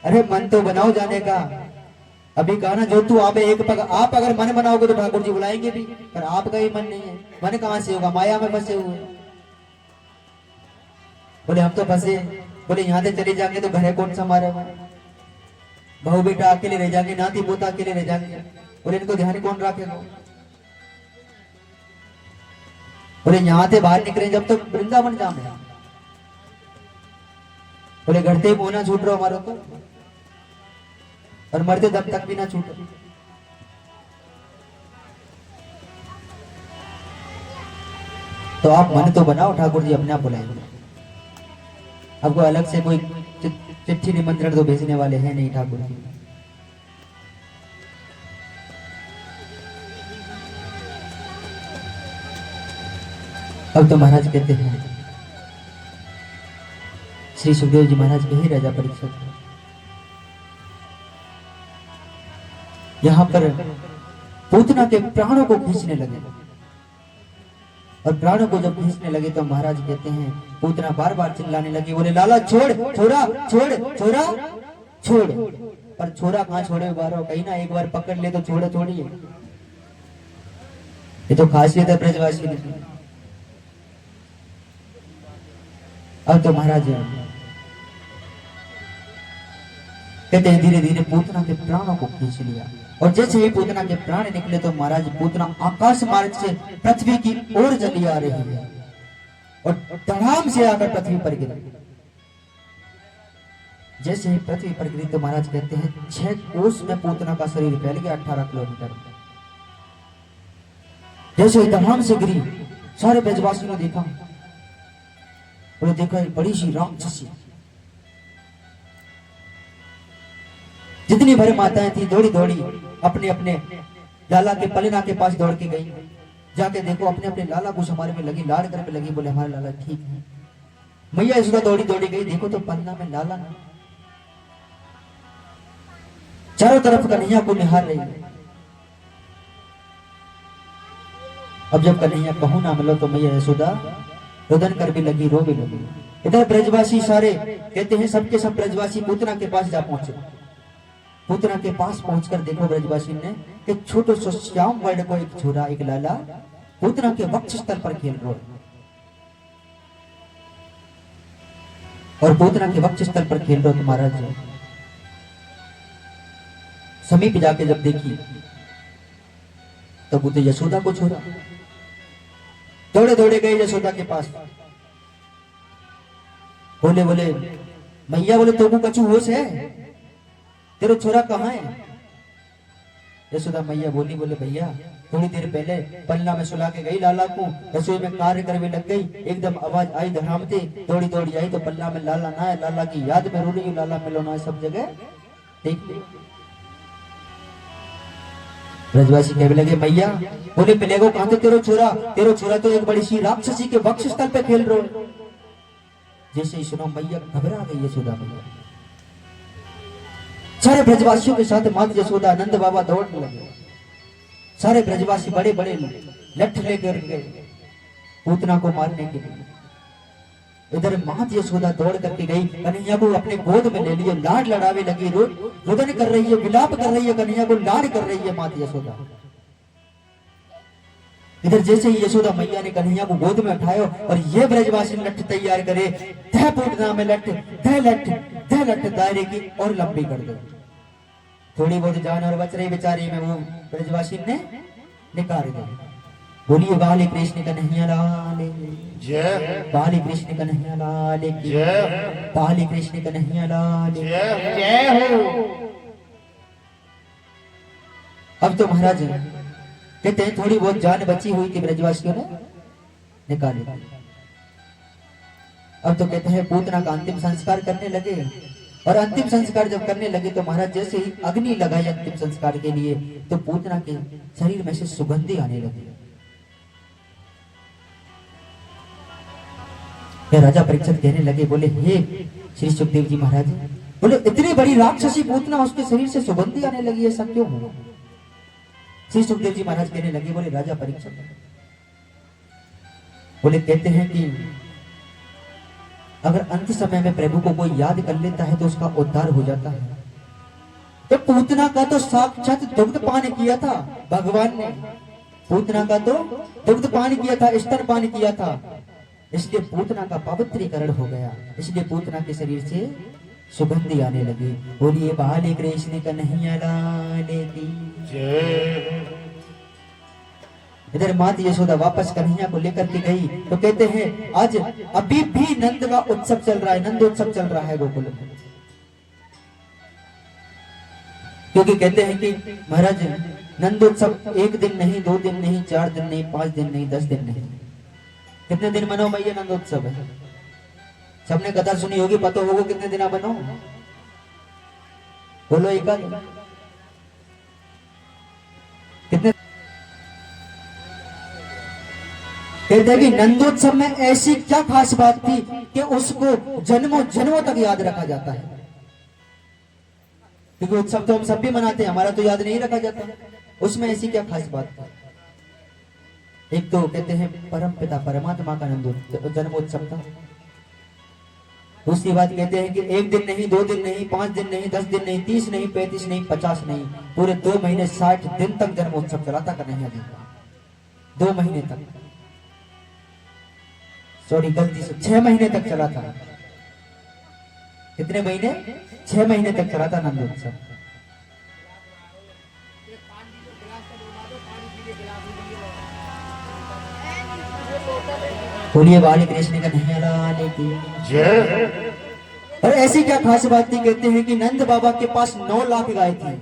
अरे मन तो बनाओ जाने का। अभी कहा ना जो तू आवे एक पग, आप अगर मन बनाओगे तो ठाकुर जी बुलाएंगे भी, पर आपका ही मन नहीं है। मन कहां से होगा, माया में फंसे हुए। बोले हम तो फंसे, बोले यहाँ से चले जाएंगे तो घरे कौन संभालेगा, बहू बेटा अकेले रह जाएंगे, नाती पोता अकेले रह जाएंगे। बोले इनको ध्यान कौन रखेगा। बोले यहाँ से बाहर निकले जब तक वृंदावन जामे। बोले घर से ही मोना छूट रहा हमारा तो, और मरते दब तक भी ना छूटे। तो आप मन तो बनाओ, ठाकुर जी अपने आप बुलाएंगे। आपको अलग से कोई चिट्ठी निमंत्रण तो भेजने वाले हैं नहीं ठाकुर जी। अब तो महाराज कहते हैं, श्री सुखदेव जी महाराज के ही राजा परीक्षित यहाँ पर पूतना के प्राणों को खींचने लगे। और प्राणों को जब खींचने लगे तो महाराज कहते हैं पूतना बार बार चिल्लाने लगी, बोले लाला छोड़, छोरा छोड़, छोरा छोड़। पर छोरा कहाँ छोड़े बारो, कहीं ना एक बार पकड़ ले तो छोड़े थोड़ी है। ये तो खासियत है ब्रजवासी की। अब तो महाराज कहते हैं धीरे धीरे पूतना के प्राणों को खींच लिया। और जैसे ही पूतना के प्राण निकले तो महाराज पूतना आकाश मार्ग से पृथ्वी की ओर चली आ रही है और धड़ाम से आकर पृथ्वी पर गिरी। जैसे ही पृथ्वी पर गिरी तो महाराज कहते हैं 6 कोस में पूतना का शरीर फैल गया 18 किलोमीटर। जैसे ही धड़ाम से गिरी सारे ब्रजवासियों ने देखा, उन्हें देखा बड़ी सी राक्षसी। जितनी भर माताएं थी दौड़ी दौड़ी अपने अपने लाला के पलना के पास दौड़ के गई। जाके देखो अपने अपने लाला को हमारे में लगी, लाड़ कर पे लगी, बोले हमारा लाला ठीक है। मैया इसका दौड़ी दौड़ी गई, देखो तो पलना में लाला ना। चारों तरफ कन्हैया को निहार रही है। अब जब कन्हैया कहूं ना मिलो तो मैया यशोदा रुदन कर भी लगी, रो भी लगी। इधर ब्रजवासी सारे कहते हैं सबके सब ब्रजवासी पूतना के पास जा पहुंचे। पूतना के पास पहुंचकर देखो ब्रजवासी ने कि छोटे से श्याम वर्ण को एक छोरा एक लाला पूतना के वक्ष स्थल पर खेल रहा है। और पूतना के वक्ष स्थल पर खेल रहा तो महाराज समीप जाके जब देखी तब तो यशोदा को छोड़ा। दौड़े दौड़े गए यशोदा के पास, बोले बोले मैया बोले तो कछु होश है, तेरा छोरा कहाँ है। यशोदा मैया बोली, बोले भैया थोड़ी देर पहले पलना में सुला के गई लाला को, रसोई में कार्य करने लग गई, एकदम आवाज आई धड़ामते, दौड़ी दौड़ी आई तो पलना में लाला ना है, लाला की याद में रो रही हूँ, लाला मिलो ना है सब जगह देख ले। ब्रजवासी कहने लगे मैया बोले मिलेगो कहां थे तेरा छोरा तो एक बड़ी सी राक्षसी के वक्ष स्थल पे खेल रहा है। जैसे ही सुनो मैया घबरा गई यशोदा मैया। सारे ब्रजवासियों के साथ माता यशोदा नंद बाबा दौड़ने लगे। सारे ब्रजवासी बड़े बड़े लठ लेकर गए पूतना को मारने के लिए। इधर माता यशोदा दौड़ करके गई, कन्हैया को अपने गोद में ले लिए, लाड लड़ावे लगी, रुदन कर रही है, विलाप कर रही है, कन्हैया को लाड कर रही है माता यशोदा। इधर जैसे ही यशोदा मैया ने कन्हैया को गोद में उठाया और ये ब्रजवासी लठ तैयार करे, तह पूतना में लठ, तह लठ दायरे की और लंबी कर दो। थोड़ी बहुत जान और बच रही बेचारी में वो ब्रजवासी ने निकाल दी। बोलिए बाली कृष्ण कन्हैया लाल की, जय बाली कृष्ण कन्हैया लाल की, जय बाली कृष्ण कन्हैया लाल की। जय जय हो। अब तो महाराज कहते हैं थोड़ी बहुत जान बची हुई थी ब्रजवासियों ने निकाली। अब तो कहते हैं पूतना का अंतिम संस्कार करने लगे, और अंतिम संस्कार जब करने लगे तो महाराज जैसे ही अग्नि लगाई अंतिम संस्कार के लिए तो पूतना के शरीर में से सुगंधी आने लगी। या राजा परीक्षित कहने लगे, बोले हे श्री सुखदेव जी महाराज, बोले इतनी बड़ी राक्षसी पूतना उसके शरीर से सुगंधी आने लगी, ऐसा क्यों हुआ? श्री सुखदेव जी महाराज कहने लगे, बोले राजा परीक्षित, बोले कहते हैं कि अगर अंत समय में प्रभु को कोई याद कर लेता है तो उसका उद्धार हो जाता है। तो पूतना का तो साक्षात दुग्ध पान किया था भगवान ने, पूतना का तो दुग्ध पान किया था, स्तन किया था, इसलिए पूतना का पवित्रीकरण हो गया, इसलिए पूतना के शरीर से सुगंधी आने लगी। बोलिए बाले कृष्ण कन्हैया लाल की जय। इधर माता यशोदा वापस कन्हैया को लेकर के गई तो कहते हैं आज अभी भी नंद का उत्सव चल रहा है, नंदोत्सव चल रहा है गोकुल में। क्योंकि कहते हैं कि महाराज नंदोत्सव एक दिन नहीं, 2 दिन नहीं, 4 दिन नहीं, 5 दिन नहीं, 10 दिन नहीं, कितने दिन मनो भैया नंदोत्सव है? सबने कथा सुनी होगी, पता होगा कितने दिन बनो, बोलो एक कितने? कहते हैं कि नंदोत्सव में ऐसी क्या खास बात थी कि उसको जन्मों जन्मों तक याद रखा जाता है। क्योंकि उत्सव तो हम सब भी मनाते हैं, हमारा तो याद नहीं रखा जाता, उसमें ऐसी क्या खास बात थी? एक तो कहते हैं परम पिता परमात्मा का जन्मोत्सव था। दूसरी बात कहते हैं कि 1 दिन नहीं, 2 दिन नहीं, 5 दिन नहीं, 10 दिन नहीं, 30 नहीं, 35 नहीं, 50 नहीं, पूरे 2 महीने 60 दिन तक जन्मोत्सव चला था कन्हैया जी का। 2 महीने तक, सॉरी गलती से 6 महीने तक चला था। कितने महीने? 6 महीने तक चला था नंदोत्सव। बोलिए बाली कृष्ण कन्हैया लाल की जय। और ऐसी क्या खास बात थी? कहते हैं कि नंद बाबा के पास 9 लाख गाय थी,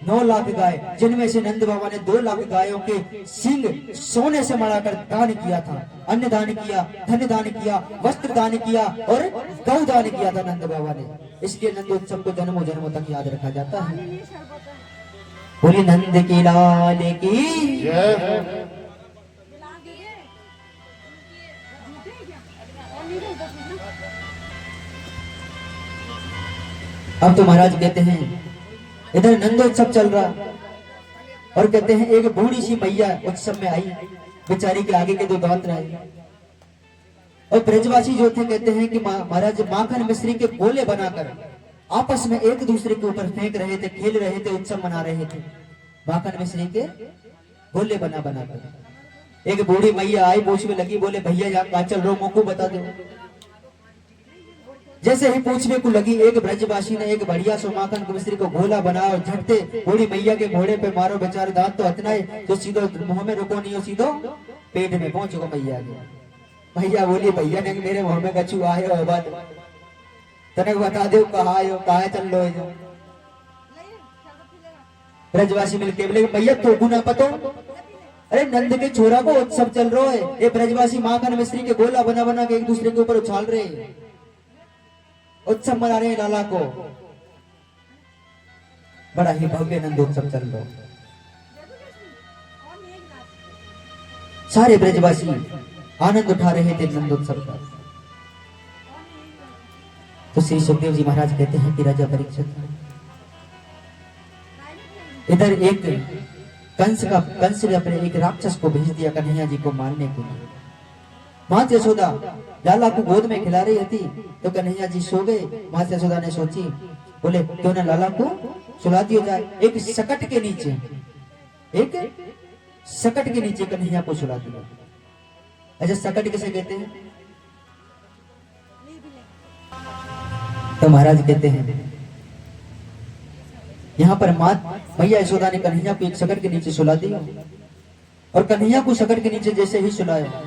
9 लाख गाय, जिनमें से नंद बाबा ने 2 लाख गायों के सींग सोने से मढ़ाकर दान किया था, अन्न दान किया, धन दान किया, वस्त्र दान किया और गौ दान किया था नंद बाबा ने। इसलिए नंदोत्सव को जन्मों जन्मों तक याद रखा जाता है। बोलिए नंद की लाल की जय। अब तो महाराज कहते हैं इधर नंदोत्सव चल रहा, और कहते हैं एक बूढ़ी सी मैया उत्सव में आई, बेचारी के आगे के 2 दांत रहे, और ब्रजवासी जो थे कहते हैं कि महाराज माखन मिश्री के गोले बनाकर आपस में एक दूसरे के ऊपर फेंक रहे थे, खेल रहे थे, उत्सव मना रहे थे, माखन मिश्री के गोले बना बनाकर। एक बूढ़ी मैया आई, पूछने लगी, बोले भैया यहाँ कहाँ चल रहे हो, मोको बता दो। जैसे ही पूछने को लगी, एक ब्रजवासी ने एक बढ़िया सो माखन मिश्री को गोला बनाया और झटते बूढ़ी मैया के घोड़े पे मारो, बेचारे दांत तो इतना है जो सीधो मुंह में रुको नहीं हो, सीधो पेट में पहुंचो मैया के। मैया बोली भैया ने मेरे मुंह में कछु आयो बात तने बता दो कहा आयो, कहा चल लो। ब्रजवासी मिलके बोले भैया तो गुना पतो, अरे नंद के छोरा को उत्सव चल रहा है, ये ब्रजवासी माखन मिश्री के गोला बना बना के एक दूसरे के ऊपर उछाल रहे हैं, उत्सव मना रहे हैं लाला को। बड़ा ही भव्य नंदोत्सव चल रहा, सारे ब्रजवासी आनंद उठा रहे थे नंदोत्सव का। तो श्री सुखदेव जी महाराज कहते हैं कि राजा परीक्षित, इधर एक कंस ने अपने एक राक्षस को भेज दिया कन्हैया जी को मारने के लिए। माता यशोदा लाला को गोद में खिला रही थी तो कन्हैया जी सो गए। माता यशोदा ने सोची, बोले क्यों ना लाला को सुला दिया जाए, एक सकट के नीचे, एक सकट के नीचे कन्हैया को सुला दिया। अच्छा सकट किसे कहते हैं? तो महाराज कहते हैं यहाँ पर मात मैया यशोदा ने कन्हैया को एक शकट के नीचे सुला दिया और कन्हैया को शकट के नीचे जैसे ही सुलाया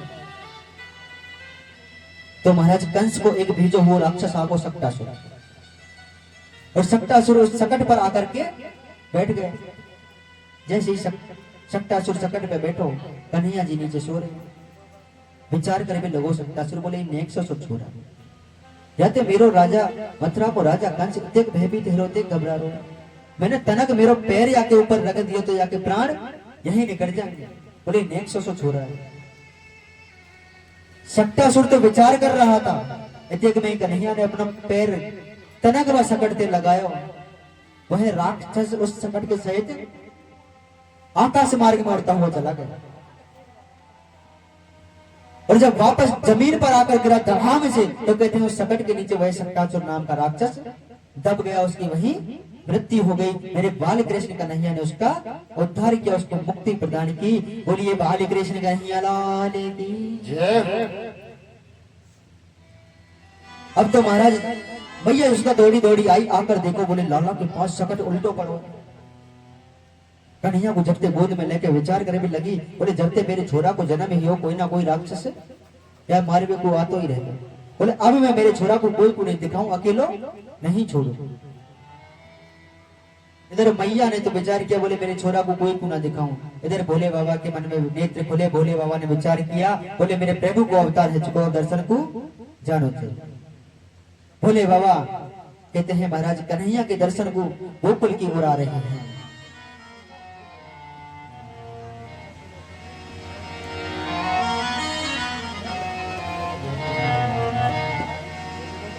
तो महाराज कंस को एक भेजो हुआ राक्षस आको सक्टासुर, और सक्टासुर उस सकट पर आकर के बैठ गए। जैसे ही सक्टासुर सकट पे बैठो, कन्हैया जी नीचे सो रहे, विचार करे भी लगो सक्टासुर बोले नेक सो छोरा या ते मेरो राजा मथुरा को राजा कंस इतने भयभीत हेरोते घबरा रो, मैंने तनक मेरो पैर याके ऊपर रख दियो तो याके प्राण यहीं निकल जाएंगे। बोले नेक सो छोरा है। सक्टासुर तो विचार कर रहा था, इतने में कन्हैया ने अपना पैर तनक व सकट से लगाया, वह राक्षस उस सकट के सहित आकाश मार्ग में उड़ता हुआ चला गया। और जब वापस जमीन पर आकर गिरा धड़ाम से, तो कहते हैं उस सकट के नीचे वह सक्टासुर नाम का राक्षस दब गया, उसकी वहीं मृत्यु हो गई। मेरे बाल कृष्ण कन्हैया ने उसका उद्धार किया, उसको मुक्ति प्रदान की। बोलिए बाल कृष्ण कन्हैया लाल की जय। अब तो महाराज भैया उसका दौड़ी दौड़ी आई, आकर देखो बोले लाला के पास सकट उल्टो पड़ो। कन्हैया को जबते गोद में लेके विचार करे भी लगी, बोले जबते मेरे छोरा को जन्म ही हो कोई ना कोई राक्षस या मारे में को आतो ही रहे। बोले अब मैं मेरे छोरा को कोई को नहीं दिखाऊं, अकेलो नहीं छोड़ू। इधर मैया ने तो विचार किया, बोले मेरे छोरा को कोई को ना दिखाऊं। इधर भोले बाबा के मन में नेत्र खुले, भोले बाबा ने विचार किया, बोले मेरे प्रभु को अवतार है चुको दर्शन को जानो थे। भोले बाबा कहते हैं महाराज कन्हैया के दर्शन को गोकुल की ओर आ रहे हैं।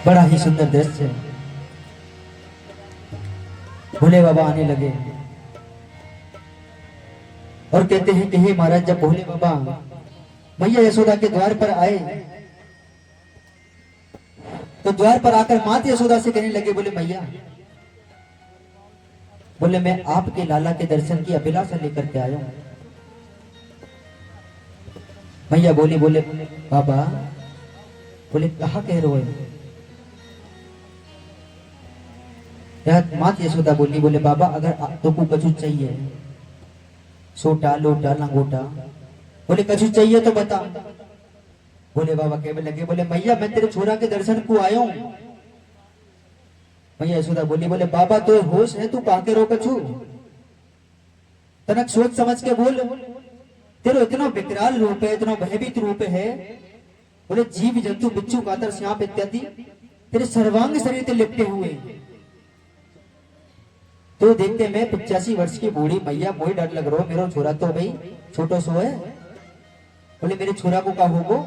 बड़ा ही सुंदर दृश्य है। भोले बाबा आने लगे और कहते हैं कि हे महाराज जब भोले बाबा मैया यशोदा के द्वार पर आए तो द्वार पर आकर माता यशोदा से कहने लगे, बोले मैया, बोले मैं आपके लाला के दर्शन की अभिलाषा लेकर के आया हूं। मैया बोली, बोले बाबा, बोले कहा कह रहे हो? मात यशोदा बोली, बोले बाबा अगर तुमको कछु चाहिए, सोटा लोटा लंगोटा, बोले कछु चाहिए तो बता। बोले बाबा कहने लगे, बोले मैया मैं तेरे छोरा के दर्शन को आया हूं। मैया यशोदा बोली, बोले बाबा तो होश है, तू कहा के रो कछु, तनक सोच समझ के बोल, तेरा इतना विकराल रूप है, इतना भयभीत रूप है। बोले जीव जंतु बिच्छू कातर सांप इत्यादि तेरे सर्वांग शरीर से लिपटे हुए, तो देखते मैं 85 वर्ष की बूढ़ी मैया, मोही डर लग रहा, मेरा छोरा तो भाई छोटो सो है। बोले मेरे छोरा को का होगो?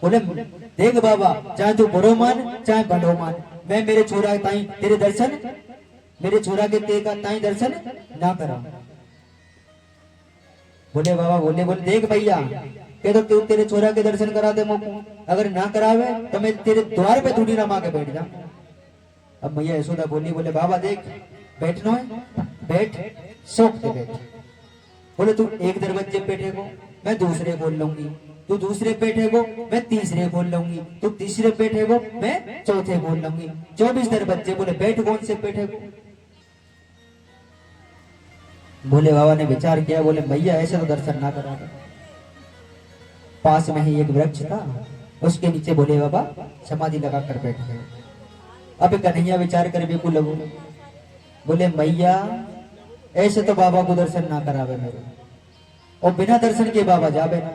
बोले देख बाबा, चाहे तू बुरो मान चाहे बड़ो मान, मैं मेरे छोरा ताई तेरे दर्शन, मेरे छोरा के ते का ताई दर्शन ना करा। बोले बाबा बोले, बोले देख भैया, कह तो तू तेरे छोरा के दर्शन करा दे मुझको, अगर ना करावे तो मैं तेरे द्वार पे धूनी रमा के बैठ जाऊं। अब मैया यशोदा बोली, बोले बाबा देख बैठना है बैठ, शौक से बैठ। बोले तू एक दरवाजे बैठेगो मैं दूसरे खोल लूंगी, तू दूसरे बैठेगो मैं तीसरे खोल लूंगी, तू तीसरे बैठेगो मैं चौथे खोल लूंगी, 24 दरवाजे। बोले बैठ कौन से बैठेगो? भोले बाबा ने विचार किया, बोले भैया ऐसे तो दर्शन ना करा। पास में ही एक वृक्ष था, उसके नीचे भोले बाबा समाधि लगा कर बैठ गए। अब कन्हैया विचार कर भी को लगो, बोले मैया ऐसे तो बाबा को दर्शन ना करावे मेरे, और बिना दर्शन के बाबा जावे ना।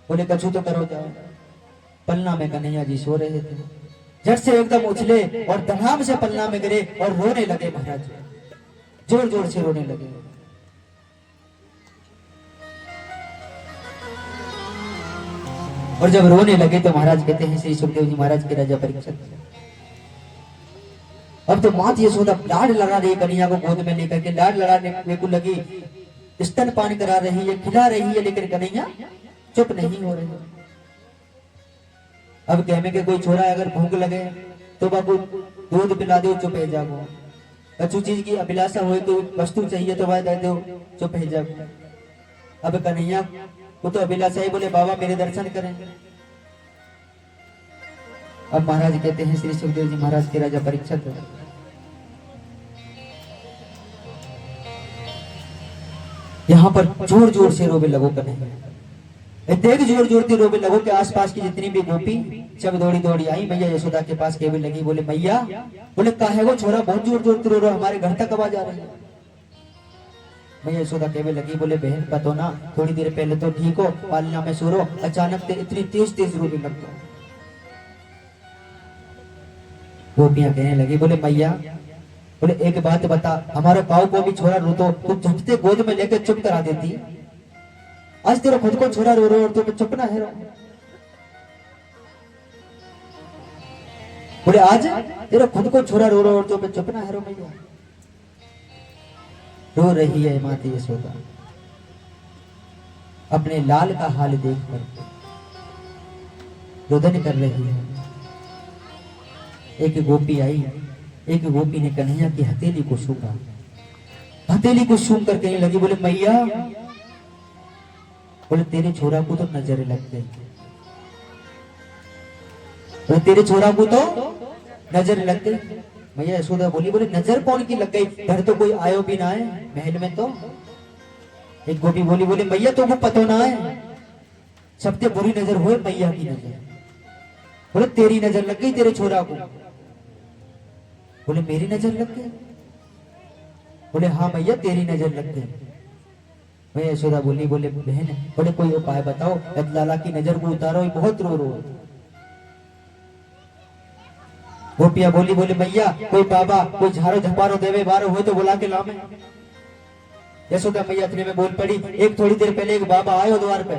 बोले कछु तो करो जाओ। पलना में कन्हैया जी सो रहे थे, झट से एकदम उछले और धड़ाम से पलना में गिरे और रोने लगे महाराज, जोर जोर से रोने लगे। और जब रोने लगे तो महाराज कहते हैं श्री सुखदेव जी महाराज के राजा परीक्षित, अब तो मात यशोदा लाड लड़ा रही कन्हैया को गोद में लेकर के, लाड लड़ाने को लगी, स्तन पान करा रही है, खिला रही है, लेकिन कन्हैया चुप नहीं हो रही। अब कहने के कोई छोरा अगर भूख लगे तो बाबू दूध पिला दो, चुप है जागो। अच्छी चीज की अभिलाषा हो तो वस्तु चाहिए तो वह दे दो, चुप है जागो। अब कन्हैया को तो अभिलाषा ही, बोले बाबा मेरे दर्शन करें। अब महाराज कहते हैं श्री सुखदेव जी महाराज के राजा परीक्षित यहाँ पर जोर जोर से रोवे लगो कन्हैया। देख जोर जोर से रोवे लगो के आसपास की जितनी भी गोपी सब दौड़ी दौड़ी आई मैया यशोदा के पास केवल लगी। बोले मैया, बोले काहे वो छोरा बहुत जोर जोर से रो रहा, हमारे घर तक आवाज आ रही है। मैया यशोदा केवल लगी। बोले बहन पतो ना, थोड़ी देर पहले तो ठीक हो, पालना में सो रो, अचानक से इतनी तेज तेज रोने लग गया। गोपियां कहने लगी। बोले मैया, बोले एक बात बता, हमारे पाव को भी छोरा रो तो झटते गोद में लेकर चुप करा देती। आज तेरा खुद को छोरा रो रो और तो चुप ना है रो। बोले आज तेरा खुद को छोरा रो रो और तो चुप ना है रो। मैया रो रही है माता यशोदा अपने लाल का हाल देखकर रोदन कर रही है। एक गोपी आई, एक गोपी ने कन्हैया की हथेली को छूका, हथेली को छू कर कहने लगी। बोले मैया, बोले तेरे छोरा को तो नजर लग गई, बोले तेरे छोरा को तो नजर लग गई। मैया यशोदा बोली। बोले नजर कौन की लग गई, घर तो कोई आयो भी ना है, महल में तो। एक गोपी बोली। बोले मैया तुमको पतो ना है, सबसे बुरी नजर हुए मैया की नजर। बोले तेरी नजर लग गई तेरे छोरा को। बोले मेरी नजर लग गई। बोले हाँ मैया तेरी नजर लग गई। मैं यशोदा बोली। बोले बहन, बोले कोई उपाय बताओ, लाला की नजर को उतारो, बहुत रो रो। गोपिया बोली। बोले मैया कोई बाबा कोई झाड़ो झपारो देवे बारो हो तो बुला के लावे। यशोदा मैया इतने में बोल पड़ी। एक थोड़ी देर पहले एक बाबा आयो द्वार पे,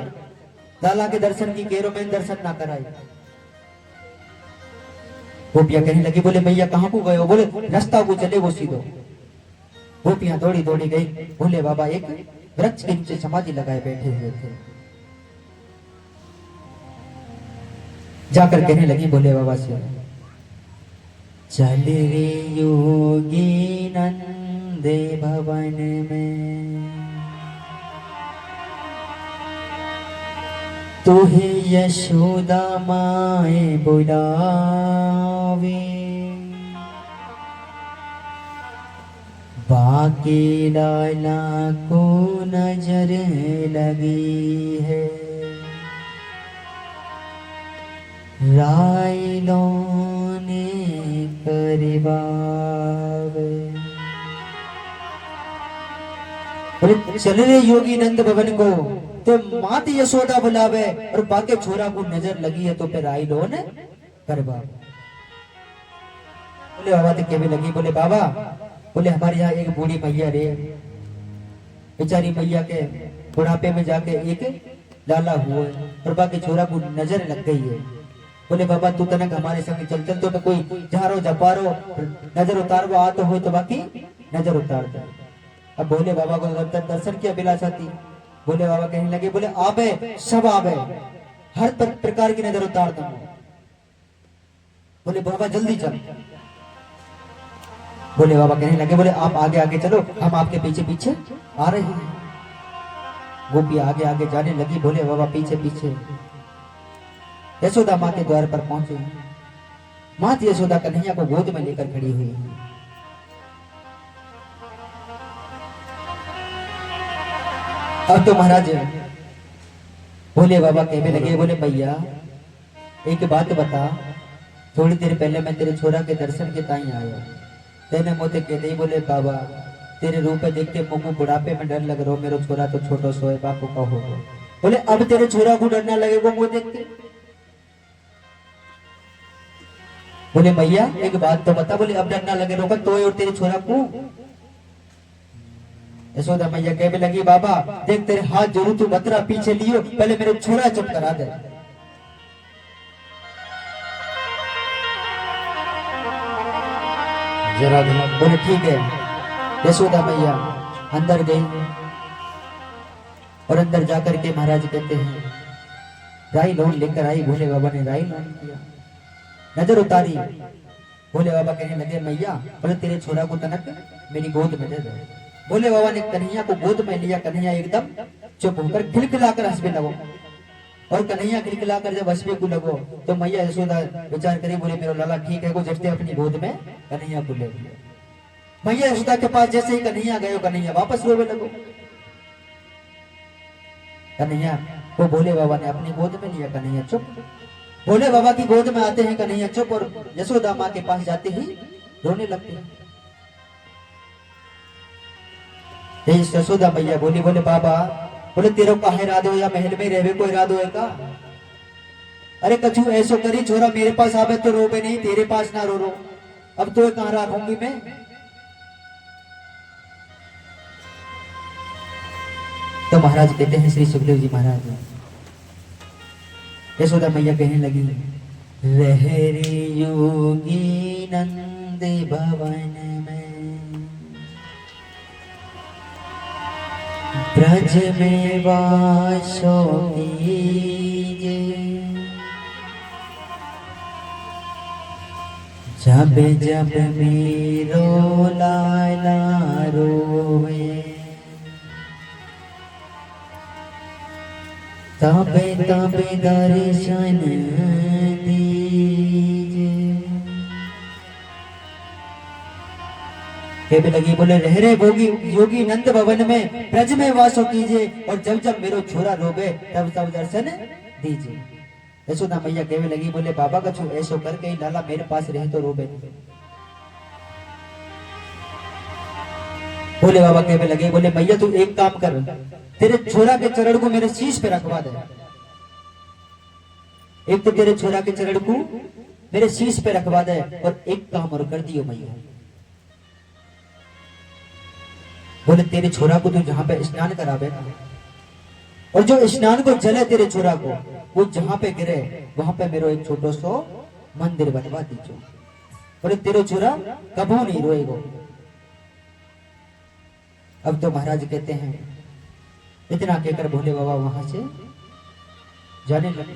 लाला के दर्शन की केरो में दर्शन ना कराई। गोपियां कहने लगी। बोले मैया कहाँ को गए हो। बोले रास्ता को चले वो सीधो। गोपियां दौड़ी दौड़ी गई। भोले बाबा एक वृक्ष के नीचे समाधि लगाए बैठे हुए थे। जाकर कहने लगी भोले बाबा से, चल रे योगी नंदे भवन में, तुहे यशोदा माए बुलावे, बाके लाला को नजर लगी है, रायलों ने करवावे। चल रे योगी नंद भवन को, तो मात यशोदा बुलावे, और बाके छोरा को नजर लगी है तो फिर आई लो ने करवा। बोले बाबा तो केवे लगी। बोले बाबा, बोले हमारे यहाँ एक बूढ़ी मैया रे, बेचारी मैया के बुढ़ापे में जाके एक लाला हुआ और बाकी छोरा को नजर लग गई है। बोले बाबा तू तनक हमारे संग चल चल, तो कोई झारो झपारो नजर उतारवा आ तो हो तो बाकी नजर उतार दे। अब भोले बाबा को दर्शन की अभिलाषा थी। भोले बाबा कहने लगे। बोले आवे सब आवे, हर प्रकार की नजर उतार दूंगा। बोले बाबा जल्दी चल। भोले बाबा कहने लगे। बोले आप आगे आगे चलो, हम आपके पीछे पीछे आ रहे हैं। गोपी आगे आगे जाने लगी, भोले बाबा पीछे पीछे। यशोदा माँ के द्वार पर पहुंचे। माँ यशोदा कन्हैया को गोद में लेकर खड़ी हुई। अब तो महाराज भोले बाबा कहने लगे। बोले भैया एक बात बता, थोड़ी देर पहले मैं तेरे छोरा के दर्शन के ताई आया, तेने मोते कहते ही बोले बाबा तेरे रूप देख के मुझको बुढ़ापे में डर लग रहा, मेरा छोरा तो छोटो सोए बापू का होगा। बोले अब तेरे छोरा को डरना लगेगा मुझे देख के। बोले भैया एक बात तो बता। बोले अब डरना लगे रोका तो और तेरे छोरा को। यशोदा मैया कहने लगी बाबा देख तेरे हाथ जरूर तू बतरा पीछे लियो, पहले मेरे छोरा चुप करा दे। जरा बोले ठीक है। यशोदा मैया अंदर गई और अंदर जाकर के महाराज कहते हैं राई लोन लेकर आई। भोले बाबा ने राई लोन किया, नजर उतारी। भोले बाबा कहने लगे मैया बोले तेरे छोरा को तनक मेरी गोद में दे दो। भोले बाबा ने कन्हैया को गोद में लिया। कन्हैया एकदम चुप होकर खिलखिलाकर हंसने लगो। और कन्हैया खिलखिला कर जब हंसने को लगो तो मैया यशोदा विचार करी, बोले मेरा लाला ठीक है को जैसे अपनी गोद में कन्हैया को ले लिया। मैया यशोदा के पास जैसे ही कन्हैया गए, कन्हैया वापस रोने लगो। कन्हैया को भोले बाबा ने अपनी गोद में लिया, कन्हैया चुप। भोले बाबा की गोद में आते हैं कन्हैया चुप, और यशोदा माँ के पास जाते ही रोने लगते हैं। यशोदा मैया बोली, बोले बाबा, बोले तेरे का इरादो या महल में रहवे को इरादो है का? अरे कछु ऐसो करी छोरा मेरे पास आवे तो रोवे नहीं, तेरे पास ना रो रो, अब तो कहां रखूंगी मैं। तो महाराज कहते हैं, श्री सुखदेव जी महाराज, यशोदा मैया कहने लगी, रहरे योगी नंद भवन में, ब्रज में वासो कीजे, जब जब मेरो लाला रोवे, तब तब दर्शन दीजे। कहने लगी, बोले रहरे भोगी योगी नंद भवन में, ब्रज में वासो कीजिए, और जब जब मेरो छोरा रोवे तब तब दर्शन दीजिए। यशोदा मैया कहने लगी, बोले बाबा कछु ऐसो करके ही लाला मेरे पास रहे तो रोवे। बोले बाबा कहने लगे, बोले मैया तू एक काम कर, तेरे छोरा के चरण को मेरे शीश पे रखवा दे। एक तो तेरे छोरा के चरण को मेरे शीश पे रखवा दे, और एक काम और कर दियो मैया। बोले तेरे छोरा को तू जहां पे स्नान करावे, और जो स्नान को जले तेरे छोरा को, वो जहां पे गिरे वहां पे मेरे एक छोटो सो मंदिर बनवा दीजिए। बोले तेरे छोरा कभी नहीं रोएगा। अब तो महाराज कहते हैं, इतना कहकर भोले बाबा वहां से जाने लगे।